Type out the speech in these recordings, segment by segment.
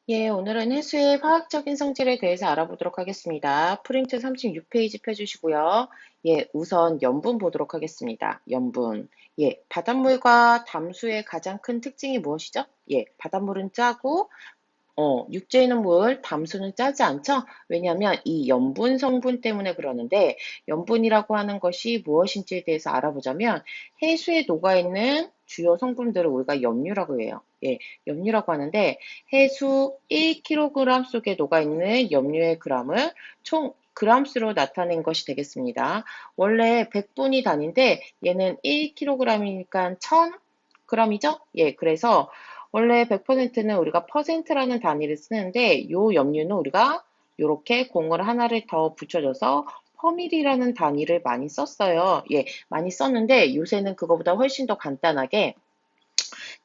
예, 오늘은 해수의 화학적인 성질에 대해서 알아보도록 하겠습니다. 프린트 36페이지 펴주시고요. 예, 우선 염분 보도록 하겠습니다. 염분. 예, 바닷물과 담수의 가장 큰 특징이 무엇이죠? 예, 바닷물은 짜고 육지에 있는 물, 담수는 짜지 않죠? 왜냐하면 이 염분 성분 때문에 그러는데, 염분이라고 하는 것이 무엇인지에 대해서 알아보자면, 해수에 녹아있는 주요 성분들을 우리가 염류라고 해요. 예, 염류라고 하는데, 해수 1kg 속에 녹아있는 염류의 그람을 총 그람수로 나타낸 것이 되겠습니다. 원래 100분위 단위인데, 얘는 1kg이니까 1000g이죠? 예, 그래서 원래 100%는 우리가 퍼센트라는 단위를 쓰는데 요 염류는 우리가 이렇게 공을 하나를 더 붙여줘서 퍼밀이라는 단위를 많이 썼어요. 예, 많이 썼는데 요새는 그거보다 훨씬 더 간단하게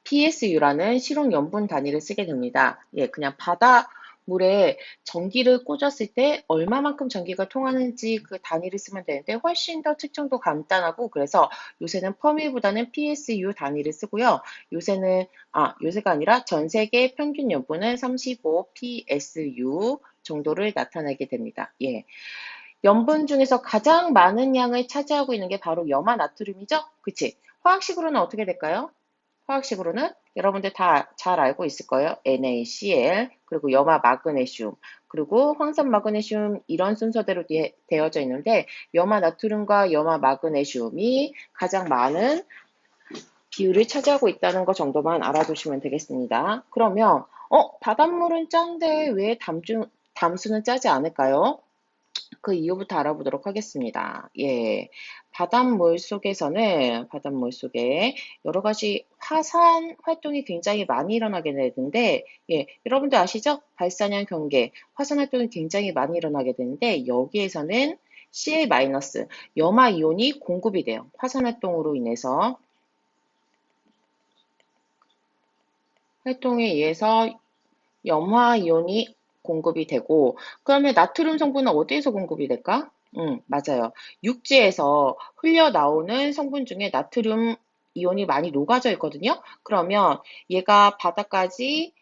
PSU라는 실용 염분 단위를 쓰게 됩니다. 예, 그냥 바닷물에 전기를 꽂았을 때 얼마만큼 전기가 통하는지 그 단위를 쓰면 되는데 훨씬 더 측정도 간단하고 그래서 요새는 퍼밀보다는 PSU 단위를 쓰고요. 요새가 아니라 전 세계 평균 염분은 35 PSU 정도를 나타내게 됩니다. 예. 염분 중에서 가장 많은 양을 차지하고 있는 게 바로 염화 나트륨이죠? 그치? 화학식으로는 어떻게 될까요? 화학식으로는 여러분들 다 잘 알고 있을 거예요. NaCl, 그리고 염화 마그네슘, 그리고 황산 마그네슘 이런 순서대로 되어져 있는데 염화 나트륨과 염화 마그네슘이 가장 많은 비율을 차지하고 있다는 것 정도만 알아두시면 되겠습니다. 그러면 바닷물은 짠데 왜 담수는 짜지 않을까요? 그 이유부터 알아보도록 하겠습니다. 예. 바닷물 속에 여러 가지 화산 활동이 굉장히 많이 일어나게 되는데, 예. 여러분들 아시죠? 발산형 경계, 화산 활동이 굉장히 많이 일어나게 되는데, 여기에서는 Cl- 염화 이온이 공급이 돼요. 화산 활동으로 인해서. 활동에 의해서 염화 이온이 공급이 되고, 그러면 나트륨 성분은 어디에서 공급이 될까? 맞아요. 육지에서 흘려나오는 성분 중에 나트륨 이온이 많이 녹아져 있거든요. 그러면 얘가 바다까지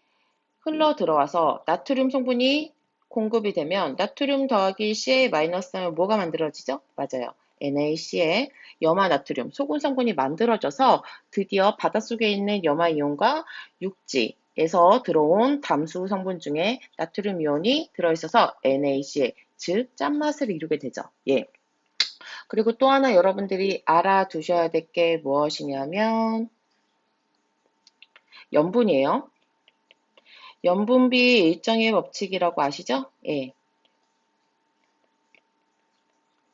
흘러 들어와서 나트륨 성분이 공급이 되면 나트륨 더하기 Ca 마이너스 하면 뭐가 만들어지죠? 맞아요. NaCl, 염화 나트륨, 소금 성분이 만들어져서 드디어 바닷속에 있는 염화 이온과 육지에서 들어온 담수 성분 중에 나트륨 이온이 들어있어서 NaCl, 즉 짠맛을 이루게 되죠. 예. 그리고 또 하나 여러분들이 알아두셔야 될 게 무엇이냐면 염분이에요. 염분비 일정의 법칙이라고 아시죠? 예.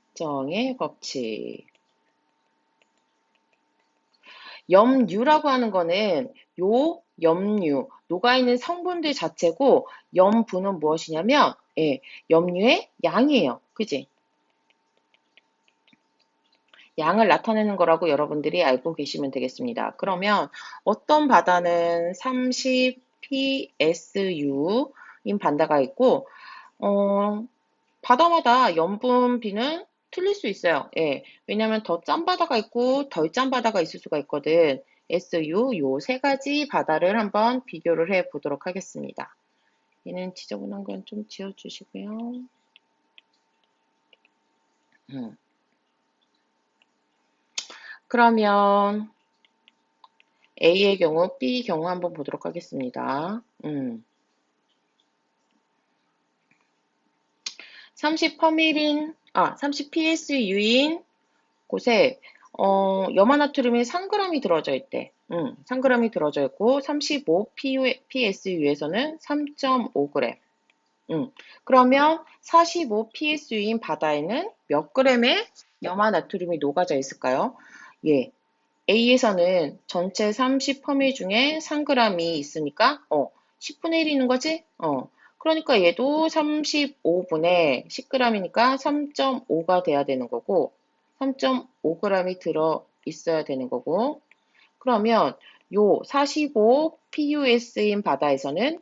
일정의 법칙. 염류라고 하는 거는 요 염류, 녹아있는 성분들 자체고 염분은 무엇이냐면 예, 염류의 양이에요. 그지? 양을 나타내는 거라고 여러분들이 알고 계시면 되겠습니다. 그러면 어떤 바다는 30 PSU인 바다가 있고 바다마다 염분비는 틀릴 수 있어요. 예. 왜냐면 더 짠 바다가 있고 덜 짠 바다가 있을 수가 있거든. SU 요 세 가지 바다를 한번 비교를 해 보도록 하겠습니다. 얘는 지저분한 건 좀 지워주시고요. 음. 그러면 A의 경우, B 경우 한번 보도록 하겠습니다. 30 PSU인 곳에 염화나트륨이 3g이 들어져 있대. 3g이 들어져 있고 35 PSU에서는 3.5g. 그러면 45 PSU인 바다에는 몇 g의 염화나트륨이 녹아져 있을까요? 예. A에서는 전체 30 펌밀 중에 3g이 있으니까 10분의 1이 있는 거지? 그러니까 얘도 35분의 10g이니까 3.5가 돼야 되는 거고 3.5g이 들어 있어야 되는 거고 그러면 요 45 PUS인 바다에서는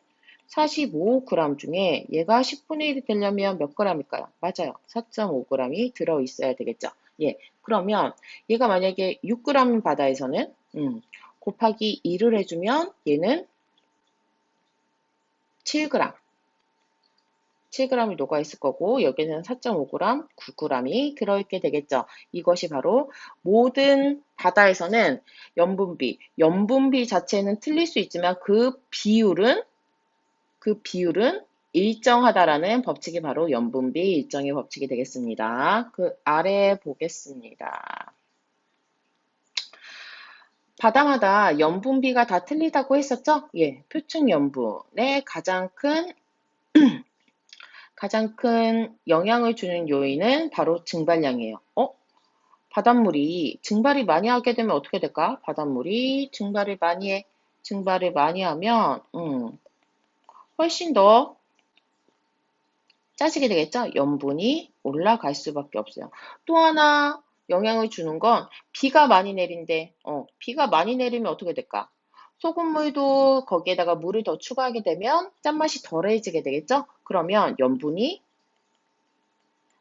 45g 중에 얘가 10분의 1이 되려면 몇 g일까요? 맞아요. 4.5g이 들어 있어야 되겠죠. 예. 그러면 얘가 만약에 6g인 바다에서는 곱하기 2를 해주면 얘는 7g. 7g이 녹아있을 거고 여기는 4.5g, 9g이 들어있게 되겠죠. 이것이 바로 모든 바다에서는 염분비 자체는 틀릴 수 있지만 그 비율은 일정하다라는 법칙이 바로 염분비 일정의 법칙이 되겠습니다. 그 아래 보겠습니다. 바다마다 염분비가 다 틀리다고 했었죠? 예, 표층 염분의 가장 큰 영향을 주는 요인은 바로 증발량이에요. 바닷물이 증발이 많이 하게 되면 어떻게 될까? 바닷물이 증발을 많이 하면 훨씬 더 짜지게 되겠죠? 염분이 올라갈 수밖에 없어요. 또 하나 영향을 주는 건 비가 많이 내린대. 비가 많이 내리면 어떻게 될까? 소금물도 거기에다가 물을 더 추가하게 되면 짠맛이 덜해지게 되겠죠? 그러면 염분이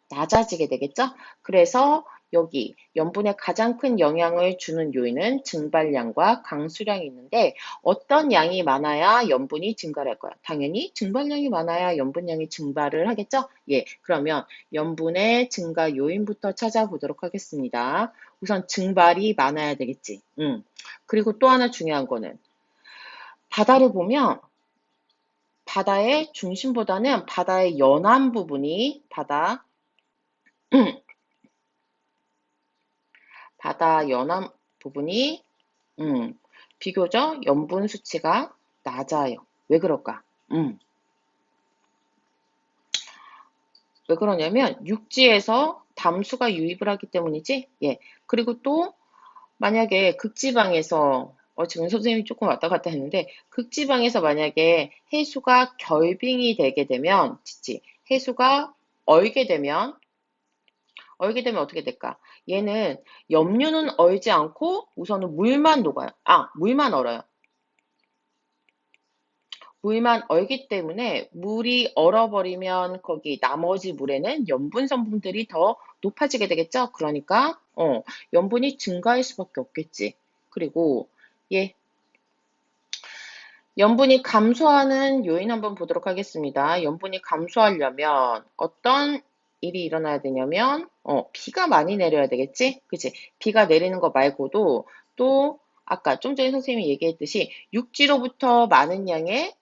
낮아지게 되겠죠? 그래서 여기 염분에 가장 큰 영향을 주는 요인은 증발량과 강수량이 있는데 어떤 양이 많아야 염분이 증가를 할 거야? 당연히 증발량이 많아야 염분량이 증발을 하겠죠? 예, 그러면 염분의 증가 요인부터 찾아보도록 하겠습니다. 우선 증발이 많아야 되겠지. 그리고 또 하나 중요한 거는 바다를 보면 바다의 중심보다는 바다의 연안 부분이 바다 연안 부분이 비교적 염분 수치가 낮아요. 왜 그럴까? 왜 그러냐면 육지에서 담수가 유입을 하기 때문이지. 예. 그리고 또 만약에 극지방에서 지금 선생님이 조금 왔다 갔다 했는데 극지방에서 만약에 해수가 결빙이 되게 되면 해수가 얼게 되면 어떻게 될까? 얘는 염류는 얼지 않고 우선은 물만 녹아요. 물만 얼어요. 물만 얼기 때문에 물이 얼어버리면 거기 나머지 물에는 염분 성분들이 더 높아지게 되겠죠? 그러니까 염분이 증가할 수밖에 없겠지. 그리고 예, 염분이 감소하는 요인 한번 보도록 하겠습니다. 염분이 감소하려면 어떤 일이 일어나야 되냐면 비가 많이 내려야 되겠지? 그치? 비가 내리는 거 말고도 또 아까 좀 전에 선생님이 얘기했듯이 육지로부터 많은 양의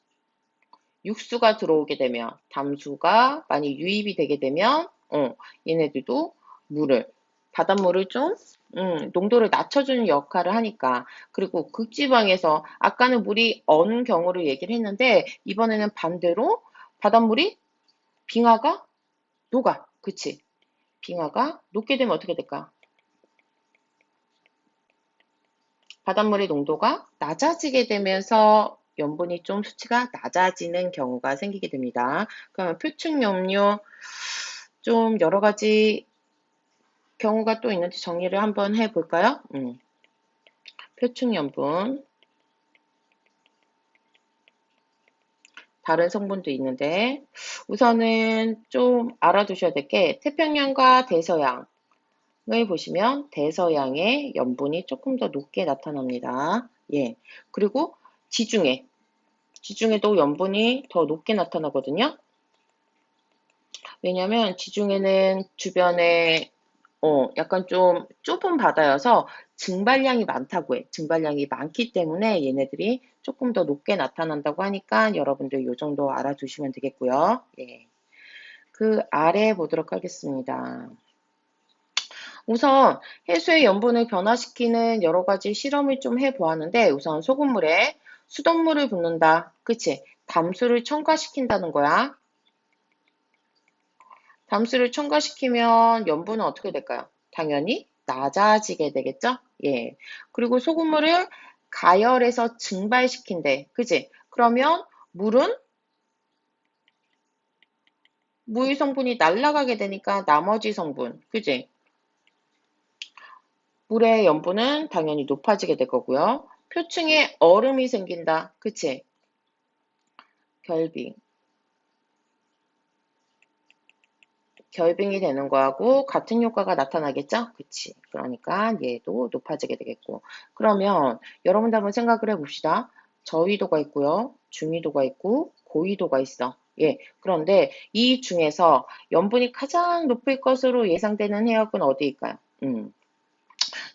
육수가 들어오게 되면 담수가 많이 유입이 되게 되면 얘네들도 바닷물을 좀 농도를 낮춰주는 역할을 하니까. 그리고 극지방에서 아까는 물이 어는 경우를 얘기를 했는데 이번에는 반대로 바닷물이 빙하가 녹아. 그치? 빙하가 녹게 되면 어떻게 될까? 바닷물의 농도가 낮아지게 되면서 염분이 좀 수치가 낮아지는 경우가 생기게 됩니다. 그러면 표층 염료 좀 여러 가지 경우가 또 있는지 정리를 한번 해볼까요? 표층 염분 다른 성분도 있는데 우선은 좀 알아두셔야 될 게 태평양과 대서양을 보시면 대서양의 염분이 조금 더 높게 나타납니다. 예. 그리고 지중해도 염분이 더 높게 나타나거든요. 왜냐면 지중해는 주변에 약간 좀 좁은 바다여서 증발량이 많다고 해. 증발량이 많기 때문에 얘네들이 조금 더 높게 나타난다고 하니까 여러분들 요 정도 알아두시면 되겠고요. 예. 그 아래 보도록 하겠습니다. 우선 해수의 염분을 변화시키는 여러 가지 실험을 좀 해보았는데 우선 소금물에 수돗물을 붓는다. 그치? 담수를 첨가시킨다는 거야. 담수를 첨가시키면 염분은 어떻게 될까요? 당연히 낮아지게 되겠죠? 예. 그리고 소금물을 가열해서 증발시킨대. 그지? 그러면 물은 물 성분이 날아가게 되니까 나머지 성분. 그지? 물의 염분은 당연히 높아지게 될 거고요. 표층에 얼음이 생긴다. 그치? 결빙. 결빙이 되는 거하고 같은 효과가 나타나겠죠? 그치. 그러니까 얘도 높아지게 되겠고. 그러면 여러분들 한번 생각을 해봅시다. 저위도가 있고요. 중위도가 있고 고위도가 있어. 예, 그런데 이 중에서 염분이 가장 높을 것으로 예상되는 해역은 어디일까요?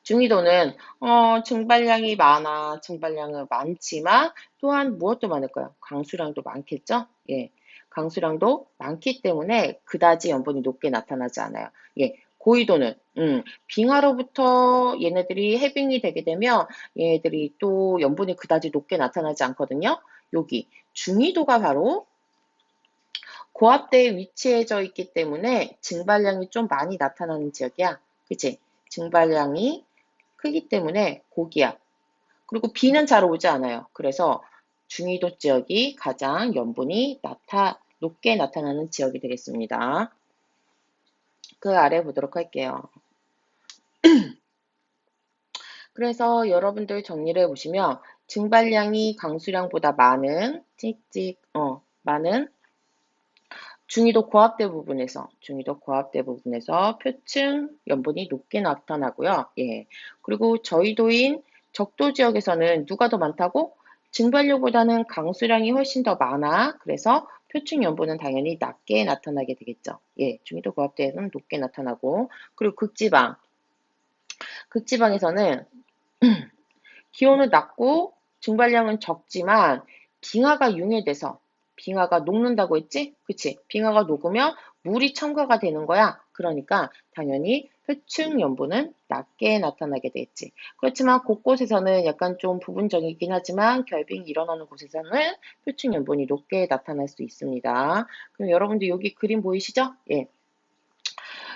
중위도는 증발량이 많아. 증발량은 많지만 또한 무엇도 많을까요? 강수량도 많겠죠? 예. 강수량도 많기 때문에 그다지 염분이 높게 나타나지 않아요. 예. 고위도는 빙하로부터 얘네들이 해빙이 되게 되면 얘네들이 또 염분이 그다지 높게 나타나지 않거든요. 여기 중위도가 바로 고압대에 위치해져 있기 때문에 증발량이 좀 많이 나타나는 지역이야. 그치? 증발량이 크기 때문에 고기압. 그리고 비는 잘 오지 않아요. 그래서 중위도 지역이 가장 염분이 높게 나타나는 지역이 되겠습니다. 그 아래 보도록 할게요. 그래서 여러분들 정리를 해보시면 증발량이 강수량보다 많은 많은 중위도 고압대 부분에서 표층 염분이 높게 나타나고요. 예. 그리고 저위도인 적도 지역에서는 누가 더 많다고? 증발료보다는 강수량이 훨씬 더 많아. 그래서 표층 염분은 당연히 낮게 나타나게 되겠죠. 예. 중위도 고압대에서는 높게 나타나고, 그리고 극지방에서는 기온은 낮고 증발량은 적지만 빙하가 융해돼서 빙하가 녹는다고 했지? 그치? 빙하가 녹으면 물이 첨가가 되는 거야. 그러니까 당연히 표층 염분은 낮게 나타나게 되겠지. 그렇지만 곳곳에서는 약간 좀 부분적이긴 하지만 결빙이 일어나는 곳에서는 표층 염분이 높게 나타날 수 있습니다. 그럼 여러분들 여기 그림 보이시죠? 예.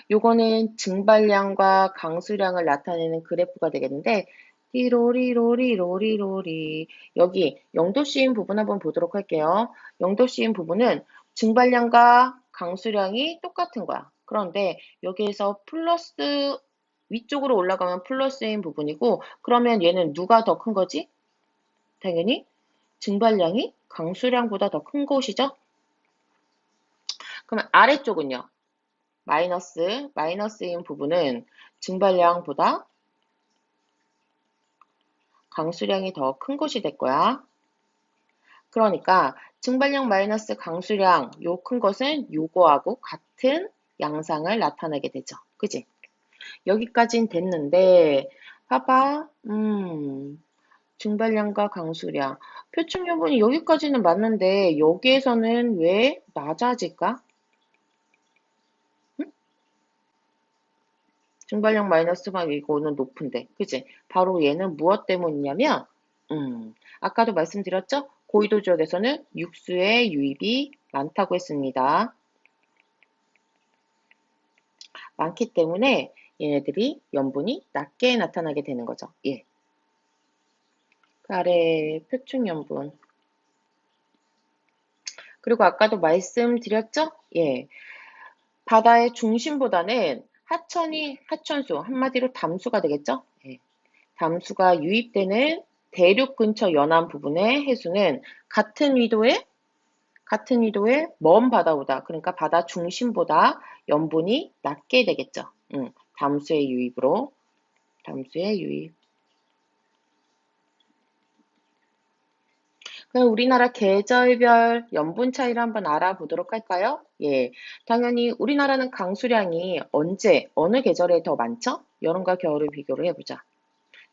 요거는 증발량과 강수량을 나타내는 그래프가 되겠는데 띠로리로리로리로리 여기 0도씨인 부분 한번 보도록 할게요. 0도씨인 부분은 증발량과 강수량이 똑같은 거야. 그런데 여기에서 플러스 위쪽으로 올라가면 플러스인 부분이고 그러면 얘는 누가 더 큰 거지? 당연히 증발량이 강수량보다 더 큰 것이죠. 그러면 아래쪽은요. 마이너스인 부분은 증발량보다 강수량이 더 큰 곳이 될 거야. 그러니까 증발량 마이너스 강수량 요 큰 것은 요거하고 같은 양상을 나타내게 되죠. 그지? 여기까진 됐는데 봐봐. 증발량과 강수량 표층 여분이 여기까지는 맞는데 여기에서는 왜 낮아질까? 증발량 마이너스만 이거는 높은데, 그치? 바로 얘는 무엇 때문이냐면, 아까도 말씀드렸죠? 고위도 지역에서는 육수의 유입이 많다고 했습니다. 많기 때문에 얘네들이 염분이 낮게 나타나게 되는 거죠. 예. 그 아래 표층 염분. 그리고 아까도 말씀드렸죠? 예. 바다의 중심보다는 하천수, 한마디로 담수가 되겠죠? 예. 담수가 유입되는 대륙 근처 연안 부분의 해수는 같은 위도의 먼 바다보다, 그러니까 바다 중심보다 염분이 낮게 되겠죠. 담수의 유입. 그럼 우리나라 계절별 염분 차이를 한번 알아보도록 할까요? 예. 당연히 우리나라는 강수량이 어느 계절에 더 많죠? 여름과 겨울을 비교를 해보자.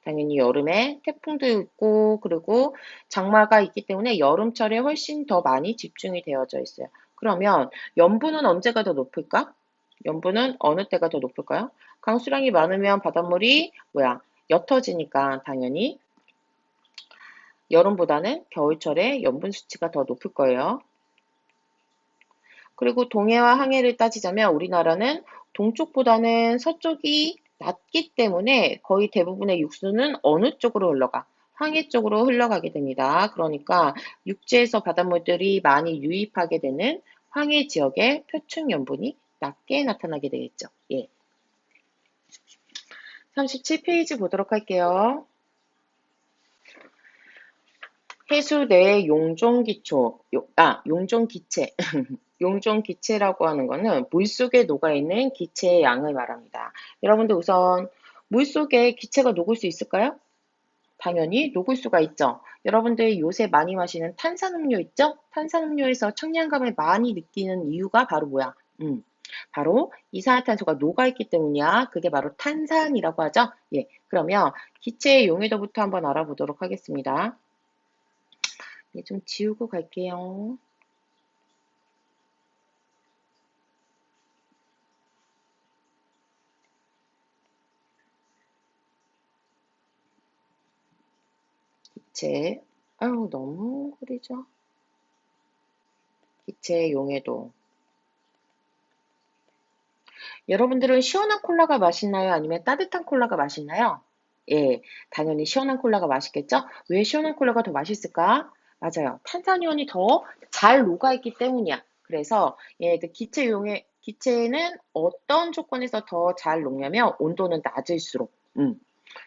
당연히 여름에 태풍도 있고 그리고 장마가 있기 때문에 여름철에 훨씬 더 많이 집중이 되어져 있어요. 그러면 염분은 언제가 더 높을까? 염분은 어느 때가 더 높을까요? 강수량이 많으면 바닷물이 옅어지니까 당연히 여름보다는 겨울철에 염분 수치가 더 높을 거예요. 그리고 동해와 항해를 따지자면 우리나라는 동쪽보다는 서쪽이 낮기 때문에 거의 대부분의 육수는 어느 쪽으로 흘러가? 항해 쪽으로 흘러가게 됩니다. 그러니까 육지에서 바닷물들이 많이 유입하게 되는 항해 지역의 표층 염분이 낮게 나타나게 되겠죠. 예. 37페이지 보도록 할게요. 해수 내의 용종기체. 용종기체라고 하는 거는 물속에 녹아있는 기체의 양을 말합니다. 여러분들 우선 물속에 기체가 녹을 수 있을까요? 당연히 녹을 수가 있죠. 여러분들 요새 많이 마시는 탄산음료 있죠? 탄산음료에서 청량감을 많이 느끼는 이유가 바로 뭐야? 바로 이산화탄소가 녹아있기 때문이야. 그게 바로 탄산이라고 하죠. 예, 그러면 기체의 용해도부터 한번 알아보도록 하겠습니다. 예, 좀 지우고 갈게요. 기체, 아유, 너무 흐리죠? 기체의 용해도. 여러분들은 시원한 콜라가 맛있나요? 아니면 따뜻한 콜라가 맛있나요? 예, 당연히 시원한 콜라가 맛있겠죠? 왜 시원한 콜라가 더 맛있을까? 맞아요. 탄산이온이 더 잘 녹아있기 때문이야. 그래서 얘네들 기체는 어떤 조건에서 더 잘 녹냐면 온도는 낮을수록.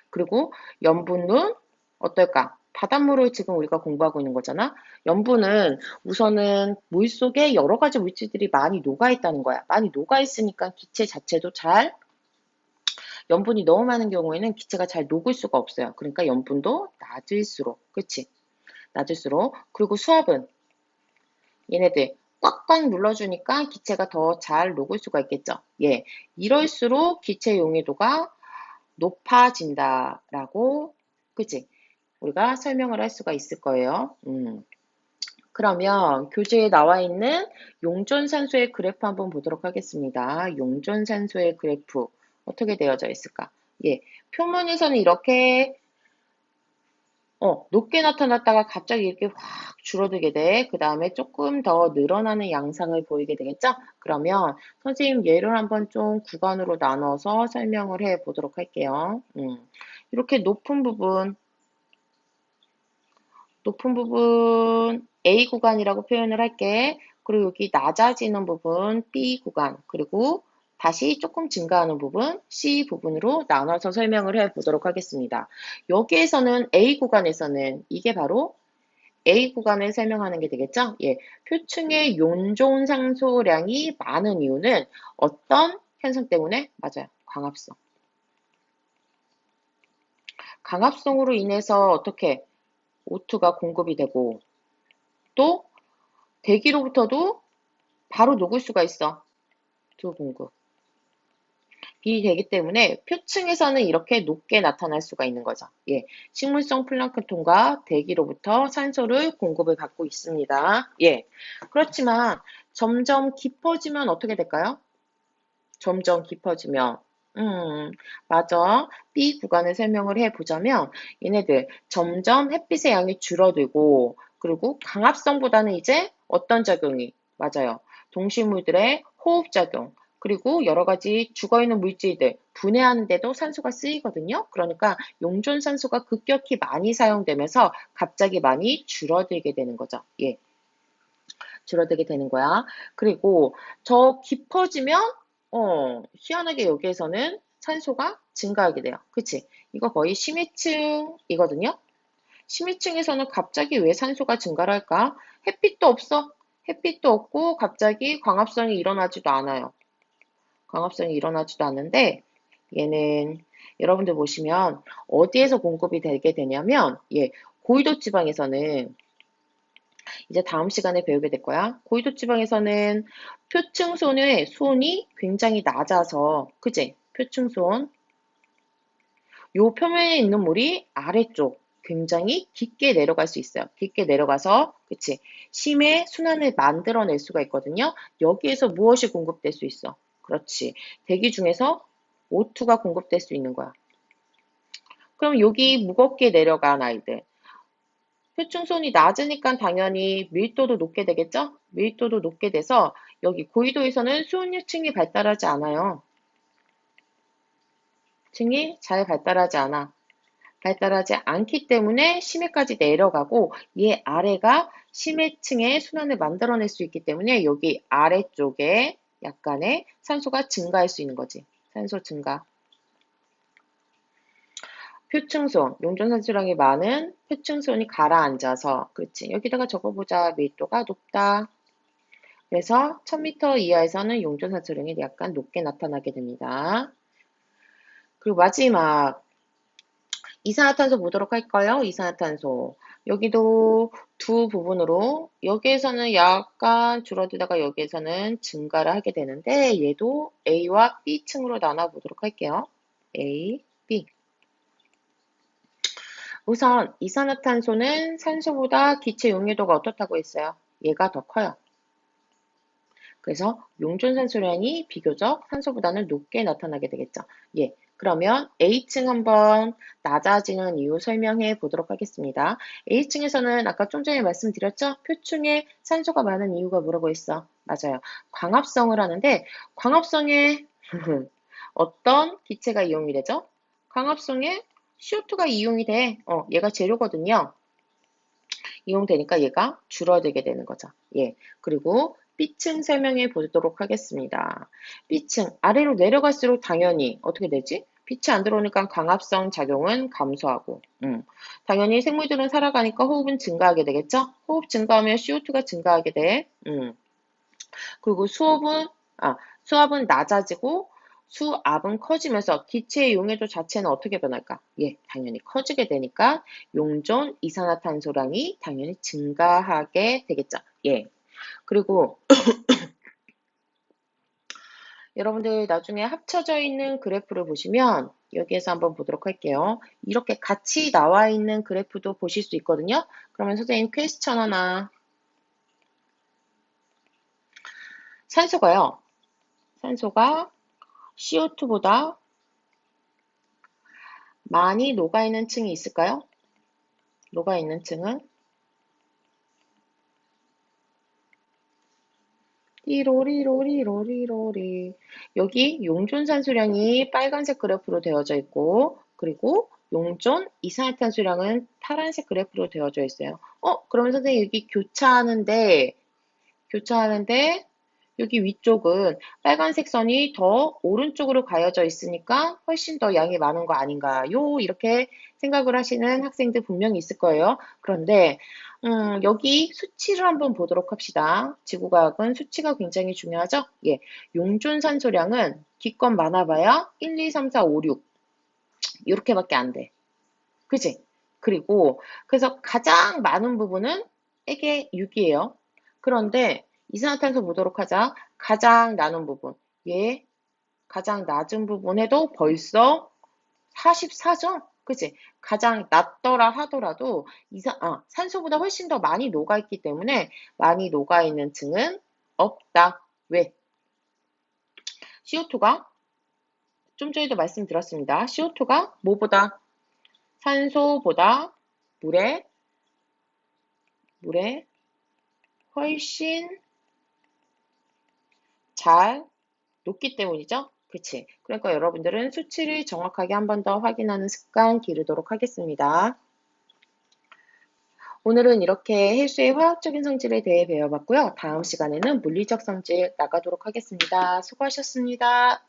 그리고 염분은 어떨까? 바닷물을 지금 우리가 공부하고 있는 거잖아. 염분은 우선은 물 속에 여러 가지 물질들이 많이 녹아 있다는 거야. 많이 녹아 있으니까 기체 자체도 잘 염분이 너무 많은 경우에는 기체가 잘 녹을 수가 없어요. 그러니까 염분도 낮을수록, 그치? 낮을수록. 그리고 수압은 얘네들 꽉꽉 눌러주니까 기체가 더 잘 녹을 수가 있겠죠. 예, 이럴수록 기체 용해도가 높아진다라고, 그치? 우리가 설명을 할 수가 있을 거예요. 그러면 교재에 나와 있는 용존산소의 그래프 한번 보도록 하겠습니다. 용존산소의 그래프 어떻게 되어져 있을까? 예, 표면에서는 이렇게 높게 나타났다가 갑자기 이렇게 확 줄어들게 돼. 그 다음에 조금 더 늘어나는 양상을 보이게 되겠죠? 그러면 선생님 예를 한번 좀 구간으로 나눠서 설명을 해 보도록 할게요. 이렇게 높은 부분 A 구간이라고 표현을 할게. 그리고 여기 낮아지는 부분 B 구간, 그리고 다시 조금 증가하는 부분 C 부분으로 나눠서 설명을 해 보도록 하겠습니다. 여기에서는 A 구간에서는 이게 바로 A 구간을 설명하는 게 되겠죠? 예, 표층의 용존상소량이 많은 이유는 어떤 현상 때문에? 맞아요. 광합성. 광합성으로 인해서 어떻게 O2가 공급이 되고 또 대기로부터도 바로 녹을 수가 있어. 두 공급이 되기 때문에 표층에서는 이렇게 높게 나타날 수가 있는 거죠. 예, 식물성 플랑크톤과 대기로부터 산소를 공급을 받고 있습니다. 예, 그렇지만 점점 깊어지면 어떻게 될까요? 점점 깊어지면 맞아. B 구간을 설명을 해보자면 얘네들 점점 햇빛의 양이 줄어들고 그리고 강합성보다는 이제 어떤 작용이 맞아요. 동식물들의 호흡작용 그리고 여러 가지 죽어있는 물질들 분해하는 데도 산소가 쓰이거든요. 그러니까 용존산소가 급격히 많이 사용되면서 갑자기 많이 줄어들게 되는 거죠. 예, 줄어들게 되는 거야. 그리고 저 깊어지면 희한하게 여기에서는 산소가 증가하게 돼요. 그치? 이거 거의 심해층이거든요. 심해층에서는 갑자기 왜 산소가 증가를 할까? 햇빛도 없어. 햇빛도 없고 갑자기 광합성이 일어나지도 않아요. 광합성이 일어나지도 않는데 얘는 여러분들 보시면 어디에서 공급이 되게 되냐면 고위도 지방에서는 이제 다음 시간에 배우게 될 거야. 고위도 지방에서는 표층손의 수온이 굉장히 낮아서, 그지? 표층손. 요 표면에 있는 물이 아래쪽 굉장히 깊게 내려갈 수 있어요. 깊게 내려가서, 그치? 심해 순환을 만들어낼 수가 있거든요. 여기에서 무엇이 공급될 수 있어? 그렇지. 대기 중에서 O2가 공급될 수 있는 거야. 그럼 여기 무겁게 내려간 아이들. 표층손이 낮으니까 당연히 밀도도 높게 되겠죠? 밀도도 높게 돼서 여기 고위도에서는 수온유층이 발달하지 않아요. 층이 잘 발달하지 않아. 발달하지 않기 때문에 심해까지 내려가고 얘 아래가 심해층의 순환을 만들어낼 수 있기 때문에 여기 아래쪽에 약간의 산소가 증가할 수 있는 거지. 산소 증가. 표층손, 용존산소량이 많은 표층손이 가라앉아서, 그렇지. 여기다가 적어보자. 밀도가 높다. 그래서 1000m 이하에서는 용존산소량이 약간 높게 나타나게 됩니다. 그리고 마지막, 이산화탄소 보도록 할까요? 이산화탄소. 여기도 두 부분으로 여기에서는 약간 줄어들다가 여기에서는 증가를 하게 되는데 얘도 A와 B층으로 나눠 보도록 할게요. A, B. 우선 이산화탄소는 산소보다 기체 용해도가 어떻다고 했어요? 얘가 더 커요. 그래서 용존산소량이 비교적 산소보다는 높게 나타나게 되겠죠. 예. 그러면 A층 한번 낮아지는 이유 설명해 보도록 하겠습니다. A층에서는 아까 좀 전에 말씀드렸죠? 표층에 산소가 많은 이유가 뭐라고 했어? 맞아요. 광합성을 하는데 광합성에 어떤 기체가 이용이 되죠? 광합성에 CO2가 이용이 돼. 얘가 재료거든요. 이용되니까 얘가 줄어들게 되는 거죠. 예. 그리고 B층 설명해 보도록 하겠습니다. B층 아래로 내려갈수록 당연히 어떻게 되지? 빛이 안 들어오니까 광합성 작용은 감소하고 당연히 생물들은 살아가니까 호흡은 증가하게 되겠죠? 호흡 증가하면 CO2가 증가하게 돼. 그리고 수압은 낮아지고 수압은 커지면서 기체의 용해도 자체는 어떻게 변할까? 예, 당연히 커지게 되니까 용존 이산화탄소량이 당연히 증가하게 되겠죠. 예. 그리고 여러분들 나중에 합쳐져 있는 그래프를 보시면 여기에서 한번 보도록 할게요. 이렇게 같이 나와 있는 그래프도 보실 수 있거든요. 그러면 선생님 퀘스천 하나. 산소가 CO2보다 많이 녹아있는 층이 있을까요? 녹아있는 층은 띠로리로리로리로리 여기 용존 산소량이 빨간색 그래프로 되어져 있고 그리고 용존 이산화탄소량은 파란색 그래프로 되어져 있어요. 그러면 선생님 여기 교차하는데 여기 위쪽은 빨간색 선이 더 오른쪽으로 가여져 있으니까 훨씬 더 양이 많은 거 아닌가요? 이렇게 생각을 하시는 학생들 분명히 있을 거예요. 그런데 여기 수치를 한번 보도록 합시다. 지구과학은 수치가 굉장히 중요하죠? 예, 용존산소량은 기껏 많아봐야 1, 2, 3, 4, 5, 6 이렇게밖에 안 돼. 그지? 그리고 그래서 가장 많은 부분은 이게 6이에요. 그런데 이산화탄소 보도록 하자. 가장 낮은 부분. 얘 가장 낮은 부분에도 벌써 44죠? 그치? 가장 낮더라 하더라도 산소보다 훨씬 더 많이 녹아있기 때문에 많이 녹아있는 층은 없다. 왜? CO2가 좀 전에도 말씀드렸습니다. CO2가 뭐보다? 산소보다 물에 훨씬 잘 녹기 때문이죠. 그치? 그러니까 여러분들은 수치를 정확하게 한 번 더 확인하는 습관 기르도록 하겠습니다. 오늘은 이렇게 해수의 화학적인 성질에 대해 배워봤고요. 다음 시간에는 물리적 성질 나가도록 하겠습니다. 수고하셨습니다.